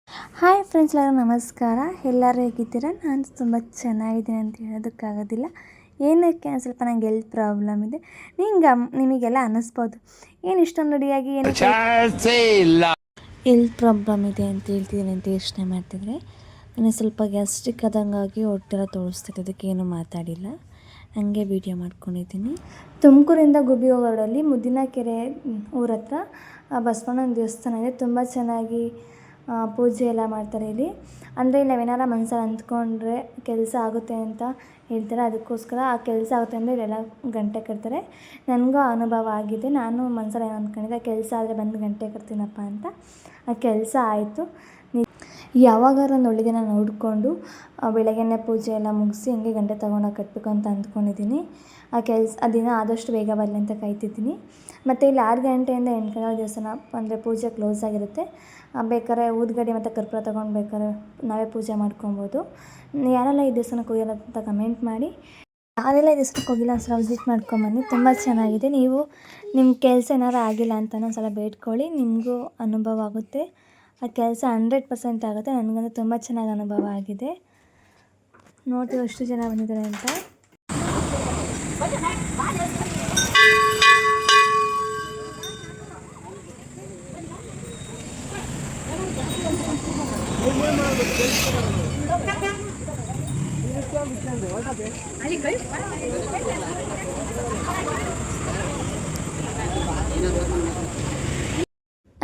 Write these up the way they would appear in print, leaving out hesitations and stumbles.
Hi friends, ಎಲ್ಲರಿಗೂ ನಮಸ್ಕಾರ. ಎಲ್ಲರೂ ಹೇಗಿದ್ದೀರಾ? ನಾನು ತುಂಬ ಚೆನ್ನಾಗಿದ್ದೀನಿ ಅಂತ ಹೇಳೋದಕ್ಕಾಗೋದಿಲ್ಲ. ಏನಕ್ಕೆ ಸ್ವಲ್ಪ ನಂಗೆ ಹೆಲ್ತ್ ಪ್ರಾಬ್ಲಮ್ ಇದೆ. ನಿಮಗೆಲ್ಲ ಅನ್ನಿಸ್ಬೋದು, ಏನು ಇಷ್ಟೊಂದು ರೆಡಿಯಾಗಿ ಏನಕ್ಕೆ ಹೆಲ್ತ್ ಪ್ರಾಬ್ಲಮ್ ಇದೆ ಅಂತ ಹೇಳ್ತಿದ್ದೀನಿ ಅಂತ ಯೋಚನೆ ಮಾಡ್ತಿದ್ರೆ, ನನಗೆ ಸ್ವಲ್ಪ ಗ್ಯಾಸ್ಟ್ರಿಕ್ ಆದಂಗಾಗಿ ಹೊಟ್ಟೆಲ್ಲ ತೋರಿಸ್ತಿದೆ. ಅದಕ್ಕೇನು ಮಾತಾಡಿಲ್ಲ, ಹಂಗೆ ವೀಡಿಯೋ ಮಾಡ್ಕೊಂಡಿದ್ದೀನಿ. ತುಮಕೂರಿಂದ ಗುಬ್ಬಿ ಹೋಗೋ ರೋಡಲ್ಲಿ ಮುದ್ದಿನಕೆರೆ ಊರ ಹತ್ರ ಬಸವಣ್ಣನ ದೇವಸ್ಥಾನ ಇದೆ. ತುಂಬ ಚೆನ್ನಾಗಿ ಪೂಜೆ ಎಲ್ಲ ಮಾಡ್ತಾರೆ ಇಲ್ಲಿ. ಅಂದರೆ ನಾವೇನಾರ ಮನಸ್ಸಲ್ಲಿ ಅಂದ್ಕೊಂಡ್ರೆ ಕೆಲಸ ಆಗುತ್ತೆ ಅಂತ ಹೇಳ್ತಾರೆ. ಅದಕ್ಕೋಸ್ಕರ ಆ ಕೆಲಸ ಆಗುತ್ತೆ ಅಂದರೆ ಇಲ್ಲೆಲ್ಲ ಗಂಟೆ ಕಟ್ತಾರೆ. ನನಗೂ ಅನುಭವ ಆಗಿದೆ. ನಾನು ಮನಸ್ಸಲ್ಲಿ ಏನು ಅಂದ್ಕೊಂಡಿದ್ದೆ, ಕೆಲಸ ಆದರೆ ಬಂದು ಗಂಟೆ ಕಟ್ತೀನಪ್ಪ ಅಂತ. ಆ ಕೆಲಸ ಆಯಿತು. ಯಾವಾಗಾರ ಒಂದು ಒಳ್ಳೆ ದಿನ ನೋಡಿಕೊಂಡು ಬೆಳಗ್ಗೆನೇ ಪೂಜೆ ಎಲ್ಲ ಮುಗಿಸಿ ಹಂಗೆ ಗಂಟೆ ತೊಗೊಂಡೋಗಿ ಕಟ್ಟಬೇಕು ಅಂತ ಅಂದ್ಕೊಂಡಿದ್ದೀನಿ. ಆ ದಿನ ಆದಷ್ಟು ಬೇಗ ಬರಲಿ ಅಂತ ಕಾಯ್ತಿದ್ದೀನಿ. ಮತ್ತು ಇಲ್ಲಿ 6 ಗಂಟೆಯಿಂದ 8 ಗಂಟೆ ದೇವಸ್ಥಾನ ಅಂದರೆ ಪೂಜೆ ಕ್ಲೋಸ್ ಆಗಿರುತ್ತೆ. ಬೇಕಾದ್ರೆ ಊದುಗಡ್ಡಿ ಮತ್ತು ಕರ್ಪೂರ ತೊಗೊಂಡು ಬೇಕಾದ್ರೆ ನಾವೇ ಪೂಜೆ ಮಾಡ್ಕೊಬೋದು. ಯಾರೆಲ್ಲ ಈ ದೇವಸ್ಥಾನಕ್ಕೆ ಹೋಗಿಲ್ಲ ಅಂತ ಕಮೆಂಟ್ ಮಾಡಿ. ಯಾರೆಲ್ಲ ಈ ದೇವಸ್ಥಾನಕ್ಕೆ ಹೋಗಿಲ್ಲ ಒಂದ್ಸಲ ವಿಸಿಟ್ ಮಾಡ್ಕೊಂಬನ್ನಿ, ತುಂಬ ಚೆನ್ನಾಗಿದೆ. ನೀವು ನಿಮ್ಮ ಕೆಲಸ ಏನಾರು ಆಗಿಲ್ಲ ಅಂತ ಒಂದ್ಸಲ ಬೇಡ್ಕೊಳ್ಳಿ, ನಿಮಗೂ ಅನುಭವ ಆಗುತ್ತೆ. ಆ ಕೆಲಸ 100% ಆಗುತ್ತೆ. ನನಗಂತೂ ತುಂಬ ಚೆನ್ನಾಗಿ ಅನುಭವ ಆಗಿದೆ. ನೋಡ್ತೀವಿ ಎಷ್ಟು ಜನ ಬಂದಿದ್ದಾರೆ ಅಂತ.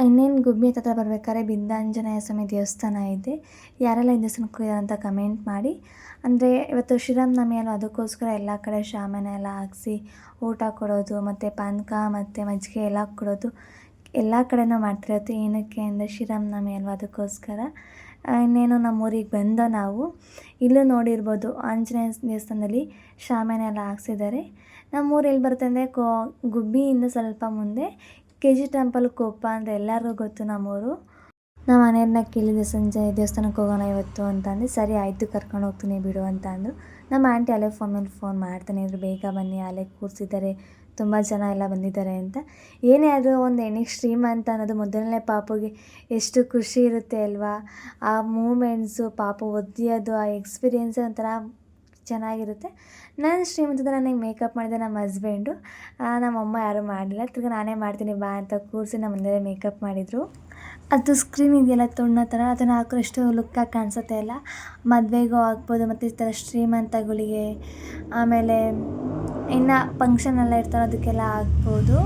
ಇನ್ನೇನು ಗುಬ್ಬಿ ಹತ್ರ ಬರ್ಬೇಕಾದ್ರೆ ಬಿಂದಾಂಜನೇಯ ಸ್ವಾಮಿ ದೇವಸ್ಥಾನ ಇದೆ. ಯಾರೆಲ್ಲ ಈ ದೇವಸ್ಥಾನಕ್ಕೆ ಹೋಗಿದ್ದಾರೆ ಅಂತ ಕಮೆಂಟ್ ಮಾಡಿ. ಅಂದರೆ ಇವತ್ತು ಶ್ರೀರಾಮನವಮಿ ಅಲ್ವ, ಅದಕ್ಕೋಸ್ಕರ ಎಲ್ಲ ಕಡೆ ಶಾಮಿಯಾನ ಎಲ್ಲ ಹಾಕ್ಸಿ ಊಟ ಕೊಡೋದು ಮತ್ತು ಪಾನಕ ಮತ್ತು ಮಜ್ಜಿಗೆ ಎಲ್ಲ ಕೊಡೋದು ಎಲ್ಲ ಕಡೆನೂ ಮಾಡ್ತಿರುತ್ತೆ. ಏನಕ್ಕೆ ಅಂದರೆ ಶ್ರೀರಾಮನವಮಿ ಅಲ್ವ, ಅದಕ್ಕೋಸ್ಕರ. ಇನ್ನೇನು ನಮ್ಮೂರಿಗೆ ಬಂದು ನಾವು ಇಲ್ಲೂ ನೋಡಿರ್ಬೋದು, ಆಂಜನೇಯ ದೇವಸ್ಥಾನದಲ್ಲಿ ಶಾಮಿಯಾನ ಎಲ್ಲ ಹಾಕ್ಸಿದ್ದಾರೆ. ನಮ್ಮೂರು ಎಲ್ಲಿ ಬರುತ್ತೆ ಅಂದರೆ ಗುಬ್ಬಿಯಿಂದ ಸ್ವಲ್ಪ ಮುಂದೆ KG ಟೆಂಪಲ್ ಕೊಪ್ಪ ಅಂದರೆ ಎಲ್ಲರಿಗೂ ಗೊತ್ತು ನಮ್ಮೂರು. ನಮ್ಮ ಮನೆಯವ್ರನ್ನ ಕೇಳಿದೆ, ಸಂಜೆ ದೇವಸ್ಥಾನಕ್ಕೆ ಹೋಗೋಣ ಇವತ್ತು ಅಂತಂದು. ಸರಿ ಆಯಿತು, ಕರ್ಕೊಂಡು ಹೋಗ್ತೀನಿ ಬಿಡು ಅಂತ ಅಂದರು. ನಮ್ಮ ಆಂಟಿ ಅಲ್ಲೇ ಫೋನ್ ಮಾಡ್ತಾನೆ ಇದ್ರು, ಬೇಗ ಬನ್ನಿ, ಅಲ್ಲೇ ಕೂರಿಸಿದ್ದಾರೆ, ತುಂಬ ಜನ ಎಲ್ಲ ಬಂದಿದ್ದಾರೆ ಅಂತ. ಏನೇ ಆದರೂ ಒಂದು ಹೆಣ್ಣಿಗೆ ಶ್ರೀಮಂತ ಅನ್ನೋದು ಮೊದಲನೇ ಪಾಪುಗೆ ಎಷ್ಟು ಖುಷಿ ಇರುತ್ತೆ ಅಲ್ವಾ. ಆ ಮೂಮೆಂಟ್ಸು, ಪಾಪು ಒದ್ದೆಯೋದು, ಆ ಎಕ್ಸ್ಪೀರಿಯೆನ್ಸೇ ಒಂಥರ ಚೆನ್ನಾಗಿರುತ್ತೆ. ನಾನು ಶ್ರೀಮಂತದ ನನಗೆ ಮೇಕಪ್ ಮಾಡಿದೆ ನಮ್ಮ ಹಸ್ಬೆಂಡು, ನಮ್ಮಮ್ಮ ಯಾರೂ ಮಾಡಲಿಲ್ಲ. ತಿರ್ಗಿ ನಾನೇ ಮಾಡ್ತೀನಿ ಬಾ ಅಂತ ಕೂರಿಸಿ ನಮ್ಮ ಮನೆಯಲ್ಲೇ ಮೇಕಪ್ ಮಾಡಿದರು. ಅದು ಸ್ಕ್ರೀನ್ ಇದೆಯಲ್ಲ ತೊಣ್ಣ ಥರ, ಅದನ್ನು ಹಾಕೋಷ್ಟು ಲುಕ್ಕಾಗಿ ಕಾಣಿಸುತ್ತೆ ಅಲ್ಲ, ಮದುವೆಗೂ ಹಾಕ್ಬೋದು. ಮತ್ತು ಈ ಥರ ಶ್ರೀಮಂತಗಳಿಗೆ, ಆಮೇಲೆ ಇನ್ನು ಫಂಕ್ಷನ್ ಎಲ್ಲ ಇರ್ತಾರೆ ಅದಕ್ಕೆಲ್ಲ ಹಾಕ್ಬೋದು.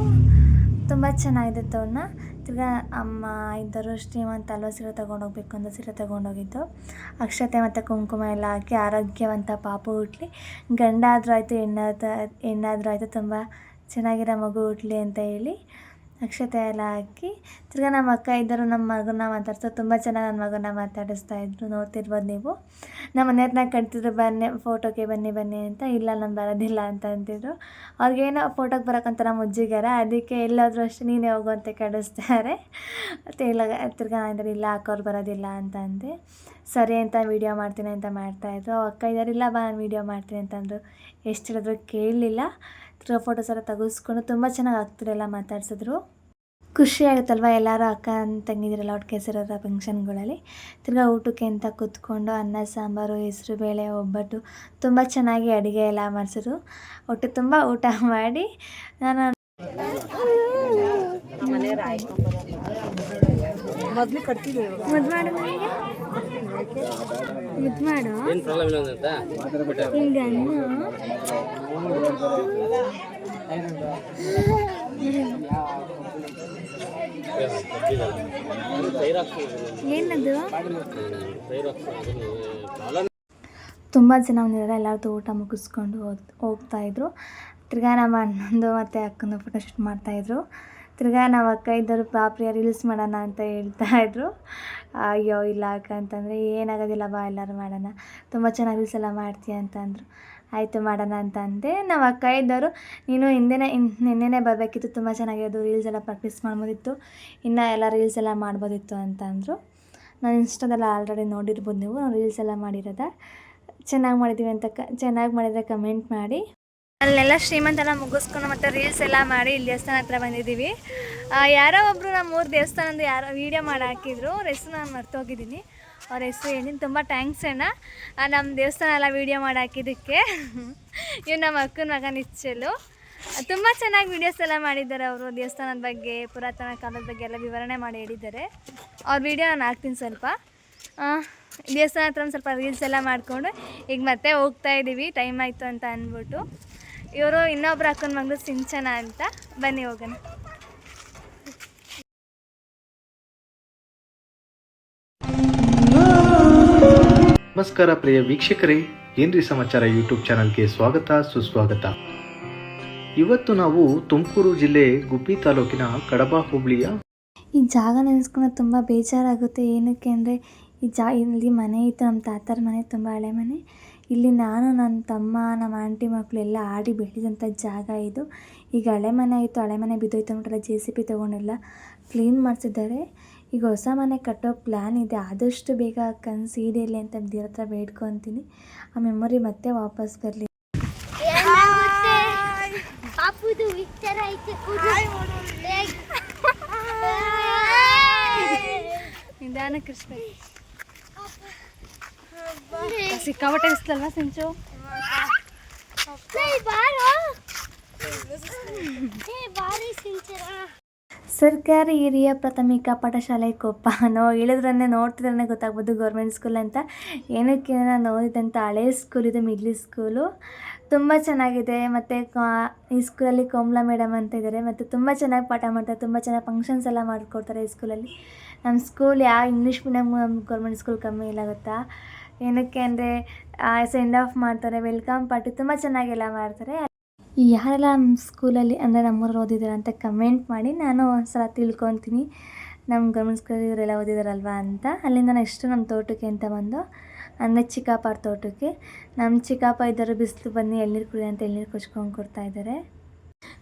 ತುಂಬ ಚೆನ್ನಾಗಿದೆ ತೊಣ್ಣ. ತಿರ್ಗಿ ಅಮ್ಮ ಇದ್ದರು ಶ್ರೀಮಂತ ಅಲ್ವ, ಸೀರೆ ತೊಗೊಂಡೋಗ್ಬೇಕು ಅಂತ ಸೀರೆ ತೊಗೊಂಡೋಗಿದ್ದು. ಅಕ್ಷತೆ ಮತ್ತು ಕುಂಕುಮ ಎಲ್ಲ ಹಾಕಿ ಆರೋಗ್ಯವಂತ ಪಾಪು ಹುಟ್ಟಲಿ, ಗಂಡ ಆದರೂ ಆಯಿತು ಹೆಣ್ಣಾದರೂ ಆಯಿತು, ತುಂಬ ಚೆನ್ನಾಗಿರೋ ಮಗು ಹುಟ್ಟಲಿ ಅಂತ ಹೇಳಿ ಅಕ್ಷತೆ ಎಲ್ಲ ಹಾಕಿ. ತಿರ್ಗಿ ನಮ್ಮ ಅಕ್ಕ ಇದ್ದರು ನಮ್ಮ ಮಗನ ಮಾತಾಡ್ಸೋ, ತುಂಬ ಚೆನ್ನಾಗಿ ನನ್ನ ಮಗನ ಮಾತಾಡಿಸ್ತಾಯಿದ್ರು. ನೋಡ್ತಿರ್ಬೋದು ನೀವು. ನಮ್ಮ ಮನೆಯವ್ರನ್ನ ಕಟ್ತಿದ್ರು, ಫೋಟೋಗೆ ಬನ್ನಿ ಅಂತ. ಇಲ್ಲ ನಾನು ಬರೋದಿಲ್ಲ ಅಂತ ಅಂತಿದ್ರು. ಅವ್ರಿಗೇನೋ ಫೋಟೋಗೆ ಬರೋಕ್ಕಂತ ಮುಜ್ಜಿಗಾರ, ಅದಕ್ಕೆ ಎಲ್ಲಾದರೂ ಅಷ್ಟೇ ನೀನೇ ಹೋಗು ಅಂತ ಕಳಿಸ್ತಾರೆ. ಮತ್ತು ಇಲ್ಲ ತಿರ್ಗಿ ನಾನು ಇಲ್ಲ ಅಕ್ಕವ್ರು ಬರೋದಿಲ್ಲ ಅಂತ ಅಂದೆ. ಸರಿ ಅಂತ ವೀಡಿಯೋ ಮಾಡ್ತೀನಿ ಅಂತ ಮಾಡ್ತಾಯಿದ್ರು. ಅಕ್ಕ ಇದ್ದಾರೆ, ಇಲ್ಲ ಬಾ ನಾನು ವೀಡಿಯೋ ಮಾಡ್ತೀನಿ ಅಂತಂದರು. ಎಷ್ಟು ಹೇಳಿದ್ರು ಕೇಳಲಿಲ್ಲ. ತಿರ್ಗಿ ಫೋಟೋಸ್ ಎಲ್ಲ ತೆಗೆಸ್ಕೊಂಡು ತುಂಬ ಚೆನ್ನಾಗಿ ಆಗ್ತಿರಲ್ಲ ಮಾತಾಡ್ಸಿದ್ರು. ಖುಷಿ ಆಗುತ್ತಲ್ವ, ಎಲ್ಲರೂ ಅಕ್ಕ ತಂಗಿದಿರಲ್ಲ ಒಟ್ಟಿಗೆ ಸೇರೋರ ಫಂಕ್ಷನ್ಗಳಲ್ಲಿ. ತಿರ್ಗಿ ಊಟಕ್ಕೆ ಅಂತ ಕೂತ್ಕೊಂಡು ಅನ್ನ ಸಾಂಬಾರು, ಹೆಸ್ರು ಬೇಳೆ, ಒಬ್ಬಟ್ಟು, ತುಂಬ ಚೆನ್ನಾಗಿ ಅಡುಗೆ ಎಲ್ಲ ಮಾಡಿಸಿದ್ರು. ಹೊಟ್ಟೆ ತುಂಬ ಊಟ ಮಾಡಿ ನಾನು ಏನದು ತುಂಬ ಜನ ಬಂದಿದ್ದಾರೆ. ಎಲ್ಲರದ್ದು ಊಟ ಮುಗಿಸ್ಕೊಂಡು ಹೋಗ್ತಾಯಿದ್ರು. ತಿರ್ಗಾ ನಮ್ಮ ಅಣ್ಣಂದು ಮತ್ತು ಅಕ್ಕಂದು ಫೋಟೋ ಶೂಟ್ ಮಾಡ್ತಾಯಿದ್ರು. ತಿರ್ಗಾ ನಾವು ಅಕ್ಕ ಇದ್ದರು, ಪಾಪ್ರಿಯ ರೀಲ್ಸ್ ಮಾಡೋಣ ಅಂತ ಹೇಳ್ತಾಯಿದ್ರು. ಅಯ್ಯೋ ಇಲ್ಲ ಅಕ್ಕ ಅಂತಂದರೆ, ಏನಾಗೋದಿಲ್ಲ ಬಾ ಎಲ್ಲರೂ ಮಾಡೋಣ, ತುಂಬ ಚೆನ್ನಾಗಿ ರೀಲ್ಸ್ ಎಲ್ಲ ಮಾಡ್ತೀಯ ಅಂತಂದರು. ಆಯಿತು ಮಾಡೋಣ ಅಂತ ಅಂದೆ. ನಾವು ಅಕ್ಕ ಇದ್ದರು, ನೀನು ನಿನ್ನೆನೇ ಬರಬೇಕಿತ್ತು, ತುಂಬ ಚೆನ್ನಾಗಿರೋದು ರೀಲ್ಸ್ ಎಲ್ಲ ಪ್ರಾಕ್ಟೀಸ್ ಮಾಡ್ಬೋದಿತ್ತು, ಇನ್ನು ಎಲ್ಲ ರೀಲ್ಸ್ ಎಲ್ಲ ಮಾಡ್ಬೋದಿತ್ತು ಅಂತ ಅಂದರು. ನಾನು ಇನ್ಸ್ಟಾದಲ್ಲ ಆಲ್ರೆಡಿ ನೋಡಿರ್ಬೋದು ನೀವು, ನಾವು ರೀಲ್ಸ್ ಎಲ್ಲ ಮಾಡಿರೋದ. ಚೆನ್ನಾಗಿ ಮಾಡಿದ್ದೀವಿ ಅಂತ ಚೆನ್ನಾಗಿ ಮಾಡಿದರೆ ಕಮೆಂಟ್ ಮಾಡಿ. ಅಲ್ಲೆಲ್ಲ ಶ್ರೀಮಂತನ ಮುಗಿಸ್ಕೊಂಡು ಮತ್ತು ರೀಲ್ಸ್ ಎಲ್ಲ ಮಾಡಿ ಇಲ್ಲಿ ದೇವಸ್ಥಾನ ಹತ್ರ ಬಂದಿದ್ದೀವಿ. ಯಾರೋ ಒಬ್ಬರು ನಮ್ಮ ಊರು ದೇವಸ್ಥಾನದ ಯಾರೋ ವೀಡಿಯೋ ಮಾಡಿ ಹಾಕಿದ್ರು, ಅವ್ರ ಹೆಸರು ನಾನು ಮರ್ತೋಗಿದ್ದೀನಿ. ಅವ್ರ ಹೆಸರು ಹೇಳಿದ್ದೀನಿ. ತುಂಬ ಥ್ಯಾಂಕ್ಸ್ ಅಣ್ಣ, ನಮ್ಮ ದೇವಸ್ಥಾನ ಎಲ್ಲ ವೀಡಿಯೋ ಮಾಡಿ ಹಾಕಿದ್ದಕ್ಕೆ. ಇವ್ರು ನಮ್ಮ ಅಕ್ಕನ ಮಗ ನಿಚ್ಚಲು. ತುಂಬ ಚೆನ್ನಾಗಿ ವೀಡಿಯೋಸ್ ಎಲ್ಲ ಮಾಡಿದ್ದಾರೆ ಅವರು. ದೇವಸ್ಥಾನದ ಬಗ್ಗೆ, ಪುರಾತನ ಕಾಲದ ಬಗ್ಗೆ ಎಲ್ಲ ವಿವರಣೆ ಮಾಡಿ ಹೇಳಿದ್ದಾರೆ. ಅವ್ರ ವೀಡಿಯೋ ನಾನು ಹಾಕ್ತೀನಿ ಸ್ವಲ್ಪ. ದೇವಸ್ಥಾನ ಹತ್ರ ಒಂದು ಸ್ವಲ್ಪ ರೀಲ್ಸ್ ಎಲ್ಲ ಮಾಡಿಕೊಂಡು ಈಗ ಮತ್ತೆ ಹೋಗ್ತಾ ಇದ್ದೀವಿ, ಟೈಮ್ ಆಯಿತು ಅಂತ ಅಂದ್ಬಿಟ್ಟು. ಇವರು ಇನ್ನೊಬ್ರು ಅಕ್ಕನ ಮಗಳು ಸಿಂಚನ ಅಂತ. ಬನ್ನಿ ಹೋಗೋಣ. ನಮಸ್ಕಾರ ಪ್ರಿಯ ವೀಕ್ಷಕರೇ, ಏನ್ರಿ ಸಮಾಚಾರ ಯೂಟ್ಯೂಬ್ ಚಾನಲ್ಗೆ ಸ್ವಾಗತ ಸುಸ್ವಾಗತ. ಇವತ್ತು ನಾವು ತುಮಕೂರು ಜಿಲ್ಲೆ ಗುಬ್ಬಿ ತಾಲೂಕಿನ ಕಡಬ ಹೋಬಳಿಯ ಈ ಜಾಗ ನೆನೆಸ್ಕೊಂಡು ತುಂಬ ಬೇಜಾರಾಗುತ್ತೆ. ಏನಕ್ಕೆ ಅಂದರೆ ಇಲ್ಲಿ ಮನೆ ಇತ್ತು, ನಮ್ಮ ತಾತರ ಮನೆ, ತುಂಬ ಹಳೆ ಮನೆ. ಇಲ್ಲಿ ನಾನು, ನನ್ನ ತಮ್ಮ, ನಮ್ಮ ಆಂಟಿ ಮಕ್ಕಳು ಎಲ್ಲ ಆಡಿ ಬೆಳೆದಂಥ ಜಾಗ ಇದು. ಈಗ ಹಳೆ ಮನೆ ಆಯಿತು, ಹಳೆ ಮನೆ ಬಿದ್ದೋಯ್ತು ಅಂದ್ಬಿಟ್ಟಲ್ಲ JCB ತೊಗೊಂಡೆಲ್ಲ ಕ್ಲೀನ್ ಮಾಡಿಸಿದ್ದಾರೆ. ಈಗ ಹೊಸ ಮನೆ ಕಟ್ಟೋ ಪ್ಲ್ಯಾನ್ ಇದೆ. ಆದಷ್ಟು ಬೇಗ ಕನಸು ಈಡೇರಲಿ ಅಂತ ದೇವ್ರ ಹತ್ರ ಬೇಡ್ಕೊತೀನಿ. ಆ ಮೆಮೊರಿ ಮತ್ತೆ ವಾಪಸ್ ಬರಲಿ. ನಿಧಾನ ಕೃಷ್ಣ, ಸಿಕ್ಕಾಪಟ್ಟೆ ಬಿಸ್ಲಲ್ವಾ ಸಿಂಚು? ಸರ್ಕಾರಿ ಹಿರಿಯ ಪ್ರಾಥಮಿಕ ಪಾಠಶಾಲೆ ಕೊಪ್ಪ. ಹೇಳಿದ್ರನ್ನೇ ನೋಡ್ತಿದ್ರೆ ಗೊತ್ತಾಗ್ಬೋದು ಗೌರ್ಮೆಂಟ್ ಸ್ಕೂಲ್ ಅಂತ. ಏನಕ್ಕೆ ನಾನು ಓದಿದಂಥ ಹಳೇ ಸ್ಕೂಲ್ ಇದು, ಮಿಡ್ಲ್ ಸ್ಕೂಲು. ತುಂಬ ಚೆನ್ನಾಗಿದೆ. ಮತ್ತು ಈ ಸ್ಕೂಲಲ್ಲಿ ಕೋಮಲಾ ಮೇಡಮ್ ಅಂತ ಇದ್ದಾರೆ, ಮತ್ತು ತುಂಬ ಚೆನ್ನಾಗಿ ಪಾಠ ಮಾಡ್ತಾರೆ, ತುಂಬ ಚೆನ್ನಾಗಿ ಫಂಕ್ಷನ್ಸ್ ಎಲ್ಲ ಮಾಡಿಕೊಡ್ತಾರೆ ಈ ಸ್ಕೂಲಲ್ಲಿ. ನಮ್ಮ ಸ್ಕೂಲ್ ಯಾವ ಇಂಗ್ಲೀಷ್ ಮೀಡಿಯಮ್ ಗೌರ್ಮೆಂಟ್ ಸ್ಕೂಲ್ ಕಮ್ಮಿ ಇಲ್ಲ ಗೊತ್ತಾ? ಏನಕ್ಕೆ ಅಂದರೆ ಸೆಂಡ್ ಆಫ್ ಮಾಡ್ತಾರೆ, ವೆಲ್ಕಮ್ ಪಾರ್ಟಿ ತುಂಬ ಚೆನ್ನಾಗೆಲ್ಲ ಮಾಡ್ತಾರೆ. ಯಾರೆಲ್ಲ ನಮ್ಮ ಸ್ಕೂಲಲ್ಲಿ ಅಂದರೆ ನಮ್ಮೂರಲ್ಲಿ ಓದಿದ್ದಾರೆ ಅಂತ ಕಮೆಂಟ್ ಮಾಡಿ, ನಾನು ಒಂದು ಸಲ ತಿಳ್ಕೊತೀನಿ ನಮ್ಮ ಗೌರ್ಮೆಂಟ್ ಸ್ಕೂಲಲ್ಲಿ ಇವರೆಲ್ಲ ಓದಿದಾರಲ್ವ ಅಂತ. ಅಲ್ಲಿಂದ ನೆಕ್ಸ್ಟು ನಮ್ಮ ತೋಟಕ್ಕೆ ಅಂತ ಬಂದು, ಅಂದರೆ ಚಿಕ್ಕಪ್ಪ ತೋಟಕ್ಕೆ. ನಮ್ಮ ಚಿಕ್ಕಪ್ಪ ಇದ್ದರು ಬಿಸಿಲು ಬನ್ನಿ ಎಳ್ನೀರು ಕುಡಿ ಅಂತ ಎಳ್ನೀರು ಕೊಚ್ಕೊಂಡು ಕೊಡ್ತಾಯಿದ್ದಾರೆ.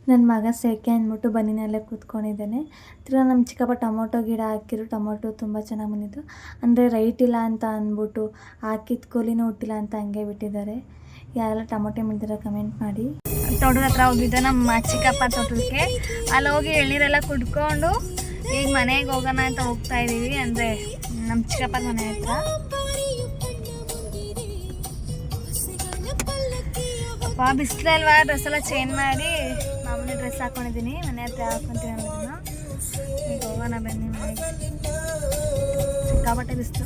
ನನ್ನ ಮಗ ಸೆಕೆ ಅಂದ್ಬಿಟ್ಟು ಬನ್ನಿನಲ್ಲೇ ಕೂತ್ಕೊಂಡಿದ್ದಾನೆ. ತಿರ್ಗಿ ನಮ್ಮ ಚಿಕ್ಕಪ್ಪ ಟೊಮೊಟೊ ಗಿಡ ಹಾಕಿದ್ರು, ಟೊಮೊಟೊ ತುಂಬ ಚೆನ್ನಾಗಿ ಬಂದಿದ್ದು. ಅಂದರೆ ರೈಟ್ ಇಲ್ಲ ಅಂತ ಅಂದ್ಬಿಟ್ಟು ಹಾಕಿದ ಕೂಲಿನೂ ಹುಟ್ಟಿಲ್ಲ ಅಂತ ಹಂಗೆ ಬಿಟ್ಟಿದ್ದಾರೆ. ಯಾರೆಲ್ಲ ಟೊಮೊಟೊ ಮಿಲ್ದಿರೋ ಕಮೆಂಟ್ ಮಾಡಿ. ತೋಟದ ಹತ್ರ ಹೋಗಿದ್ದು ನಮ್ಮ ಚಿಕ್ಕಪ್ಪ ತೋಟಕ್ಕೆ. ಅಲ್ಲಿ ಹೋಗಿ ಎಳ್ನೀರೆಲ್ಲ ಕುಡ್ಕೊಂಡು ಈಗ ಮನೆಗೆ ಹೋಗೋಣ ಅಂತ ಹೋಗ್ತಾ ಇದ್ದೀವಿ. ಅಂದರೆ ನಮ್ಮ ಚಿಕ್ಕಪ್ಪನ ಮನೆ ಹತ್ರ. ಅಪ್ಪ ಬಿಸಿಲಲ್ವಾ, ಡ್ರೆಸ್ ಎಲ್ಲ ಚೇಂಜ್ ಮಾಡಿ ಮಾಮೂಲಿ ಡ್ರೆಸ್ ಹಾಕ್ಕೊಂಡಿದ್ದೀನಿ. ಮನೆ ಹತ್ರ ಹಾಕ್ಕೊಂತೀನಿ ಅನ್ನೋದನ್ನು. ಈಗ ಹೋಗೋಣ ಬನ್ನಿ ಮನೆಗೆ. ಸಿಕ್ಕಾಪಟ್ಟೆ ಬಿಸಿಲು.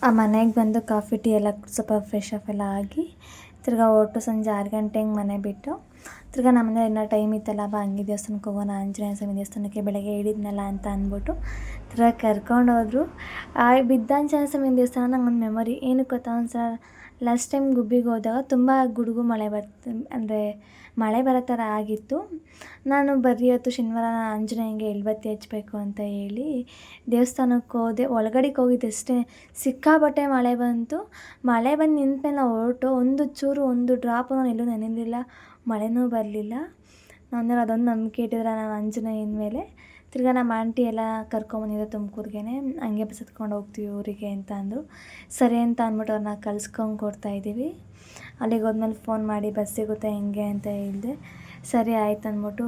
ಆ ಮನೆಗೆ ಬಂದು ಕಾಫಿ ಟೀ ಎಲ್ಲ ಸ್ವಲ್ಪ ಫ್ರೆಶ್ ಅಪ್ ಎಲ್ಲ ಆಗಿ ತಿರ್ಗಾ ಹೊರಟು ಸಂಜೆ 6 ಗಂಟೆ ಹಿಂಗೆ ಮನೆ ಬಿಟ್ಟು ತಿರ್ಗಾ ನಮ್ಮನೆ ಇನ್ನೂ ಟೈಮ್ ಇತ್ತಲ್ಲ, ಬಾ ಹಂಗೆ ದೇವಸ್ಥಾನಕ್ಕೆ ಹೋಗೋಣ, ಆಂಜನೇಯ ಸ್ವಾಮಿ ದೇವಸ್ಥಾನಕ್ಕೆ ಬೆಳಗ್ಗೆ ಹೇಳಿದ್ನಲ್ಲ ಅಂತ ಅಂದ್ಬಿಟ್ಟು ತಿರ್ಗಾ ಕರ್ಕೊಂಡೋದ್ರು. ಬಿದ್ದಾಂಜನೇಯ ಸ್ವಾಮಿ ದೇವಸ್ಥಾನ ನಂಗೆ ಒಂದು ಮೆಮೊರಿ. ಏನಕ್ಕೆ ಗೊತ್ತಾ, ಒಂದು ಸಲ ಲಾಸ್ಟ್ ಟೈಮ್ ಗುಬ್ಬಿಗೆ ಹೋದಾಗ ತುಂಬ ಗುಡುಗು ಮಳೆ ಬರೋ ಥರ ಆಗಿತ್ತು. ನಾನು ಹೊತ್ತು ಶನಿವಾರ ಆಂಜನೇಯಂಗೆ ಎಳ್ಬತ್ತಿ ಹಚ್ಚಬೇಕು ಅಂತ ಹೇಳಿ ದೇವಸ್ಥಾನಕ್ಕೆ ಹೋದೆ. ಒಳಗಡೆಗೆ ಹೋಗಿದ್ದಷ್ಟೇ ಸಿಕ್ಕಾಪಟ್ಟೆ ಮಳೆ ಬಂತು. ಮಳೆ ಬಂದು ನಿಂತ ಮೇಲೆ ನಾವು ಹೊರಟು ಒಂದು ಡ್ರಾಪು ನಾನು ಎಲ್ಲೂ ನೆನೆಯಲಿಲ್ಲ, ಮಳೆನೂ ಬರಲಿಲ್ಲ. ಅಂದರೆ ಅದೊಂದು ನಂಬಿಕೆ ಇಟ್ಟಿದ್ರೆ ನಾವು ಆಂಜನೇಯನ ಮೇಲೆ. ತಿರ್ಗಾ ನಮ್ಮ ಆಂಟಿ ಎಲ್ಲ ಕರ್ಕೊಂಬಂದಿದ್ದೆ ತುಮಕೂರಿಗೆ, ಹಂಗೆ ಬಸ್ ಹತ್ಕೊಂಡು ಹೋಗ್ತೀವಿ ಊರಿಗೆ ಅಂತ ಅಂದರು. ಸರಿ ಅಂತ ಅಂದ್ಬಿಟ್ಟು ಅವ್ರನ್ನ ಕಳ್ಸ್ಕೊಂಡು ಕೊಡ್ತಾಯಿದ್ದೀವಿ. ಅಲ್ಲಿಗೆ ಹೋದ್ಮೇಲೆ ಫೋನ್ ಮಾಡಿ ಬಸ್ ಸಿಗುತ್ತೆ ಹೆಂಗೆ ಅಂತ ಹೇಳಿದೆ. ಸರಿ ಆಯ್ತು ಅಂದ್ಬಿಟ್ಟು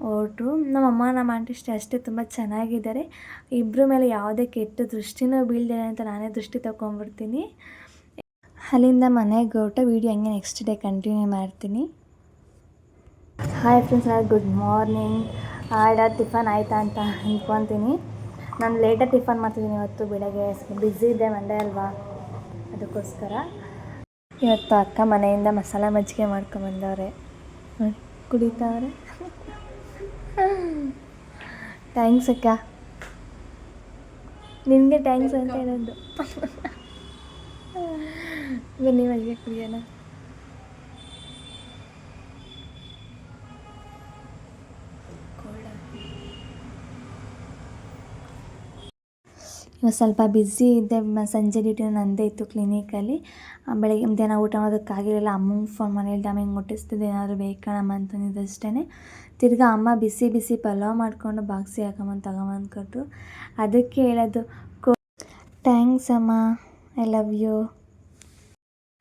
ಹೊರಟರು. ನಮ್ಮಮ್ಮ ನಮ್ಮ ಆಂಟಿ ಅಷ್ಟೇ ತುಂಬ ಚೆನ್ನಾಗಿದ್ದಾರೆ. ಇಬ್ಬರ ಮೇಲೆ ಯಾವುದೇ ಕೆಟ್ಟ ದೃಷ್ಟಿನೂ ಬೀಳದೆ ಅಂತ ನಾನೇ ದೃಷ್ಟಿ ತೊಗೊಂಡ್ಬಿಡ್ತೀನಿ. ಅಲ್ಲಿಂದ ಮನೆಗೆ ಹೊರಟು ವೀಡಿಯೋ ಹಂಗೆ ನೆಕ್ಸ್ಟ್ ಡೇ ಕಂಟಿನ್ಯೂ ಮಾಡ್ತೀನಿ. Hi friends, good morning. Tiffin ಆಯಿತಾ ಅಂತ ಅಂದ್ಕೊತೀನಿ. ನಾನು ಲೇಟಾಗಿ ಟಿಫನ್ ಮಾಡ್ತಿದ್ದೀನಿ ಇವತ್ತು. ಬೆಳಗ್ಗೆ ಬ್ಯುಸಿ ಇದೆ, ಮಂಡೇ ಅಲ್ವಾ, ಅದಕ್ಕೋಸ್ಕರ. ಇವತ್ತು ಅಕ್ಕ ಮನೆಯಿಂದ ಮಸಾಲೆ ಮಜ್ಜಿಗೆ ಮಾಡ್ಕೊಂಬಂದವ್ರೆ, ಕುಡಿತಾವ್ರೆ. ಥ್ಯಾಂಕ್ಸ್ ಅಕ್ಕ, ನಿನಗೆ ಥ್ಯಾಂಕ್ಸ್ ಅಂತ ಹೇಳೋದು. ಬನ್ನಿ ಮಜ್ಜಿಗೆ ಕುಡಿಯೋಣ. ಇವತ್ತು ಸ್ವಲ್ಪ ಬ್ಯುಸಿ ಇದ್ದೆ, ಸಂಜೆ ಡ್ಯೂಟಿ ನನ್ನದೇ ಇತ್ತು ಕ್ಲಿನಿಕಲ್ಲಿ. ಬೆಳಗ್ಗೆ ಮಧ್ಯಾಹ್ನ ಊಟ ಮಾಡೋದಕ್ಕಾಗಿರಲಿಲ್ಲ. ಅಮ್ಮಂಗೆ ಫೋನ್ ಮಾಡಿ ಹೇಳ್ದೆ, ಅಮ್ಮ ಹಿಂಗೆ ಮುಟ್ಟಿಸ್ತಿದ್ದೆ ಏನಾದರೂ ಬೇಕಣಮ್ಮ ಅಂತಂದಿದ್ದಷ್ಟೇ. ತಿರ್ಗಾ ಅಮ್ಮ ಬಿಸಿ ಬಿಸಿ ಪಲಾವ್ ಮಾಡಿಕೊಂಡು ಬಾಕ್ಸಿಗೆ ಹಾಕೊಂಬಂದು ತಗೊಂಬಂದು ಕೊಟ್ಟರು. ಅದಕ್ಕೆ ಹೇಳೋದು ಥ್ಯಾಂಕ್ಸ್ ಅಮ್ಮ, ಐ ಲವ್ ಯು.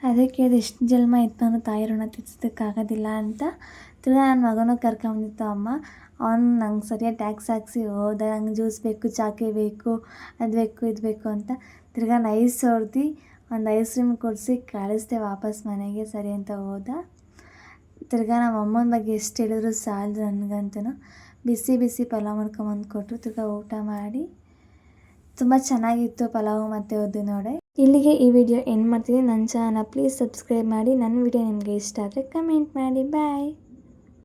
ಅದಕ್ಕೆ ಅದು ಎಷ್ಟು ಜನ್ಮ ಇತ್ತು ನಾನು ತಾಯಿ ಋಣ ತೀರ್ಸೋದಕ್ಕಾಗೋದಿಲ್ಲ ಅಂತ. ತಿರ್ಗಾ ನನ್ನ ಮಗನೂ ಕರ್ಕೊಂಬಂದಿತ್ತು ಅಮ್ಮ. ಅವ್ನು ನಂಗೆ ಸರಿಯಾಗಿ ಟ್ಯಾಕ್ಸ್ ಹಾಕ್ಸಿ ಹೋದ, ನಂಗೆ ಜ್ಯೂಸ್ ಬೇಕು, ಚಾಕೆ ಬೇಕು, ಅದು ಬೇಕು ಇದು ಬೇಕು ಅಂತ. ತಿರ್ಗಾ ನೈಸ್ ಹೊಡ್ದು ಒಂದು ಐಸ್ ಕ್ರೀಮ್ ಕೊಡಿಸಿ ಕಳಿಸ್ದೆ ವಾಪಸ್ ಮನೆಗೆ, ಸರಿ ಅಂತ ಹೋದ. ತಿರ್ಗಾ ನಮ್ಮ ಅಮ್ಮನ ಬಗ್ಗೆ ಎಷ್ಟು ಹೇಳಿದ್ರು ಸಾಲದು ನನಗಂತೂ. ಬಿಸಿ ಬಿಸಿ ಪಲಾವ್ ಮಾಡ್ಕೊಂಬಂದು ಕೊಟ್ಟರು. ತಿರ್ಗಾ ಊಟ ಮಾಡಿ ತುಂಬ ಚೆನ್ನಾಗಿತ್ತು ಪಲಾವು ಮತ್ತು ಉದ್ದಿನವಡೆ. ಇಲ್ಲಿಗೆ ಈ ವಿಡಿಯೋ ಎಂಡ್ ಮಾಡ್ತಿದ್ದೀನಿ. ನನ್ನ ಚಾನಲ್ನ ಪ್ಲೀಸ್ ಸಬ್ಸ್ಕ್ರೈಬ್ ಮಾಡಿ. ನನ್ನ ವಿಡಿಯೋ ನಿಮಗೆ ಇಷ್ಟ ಆದರೆ ಕಮೆಂಟ್ ಮಾಡಿ. ಬಾಯ್.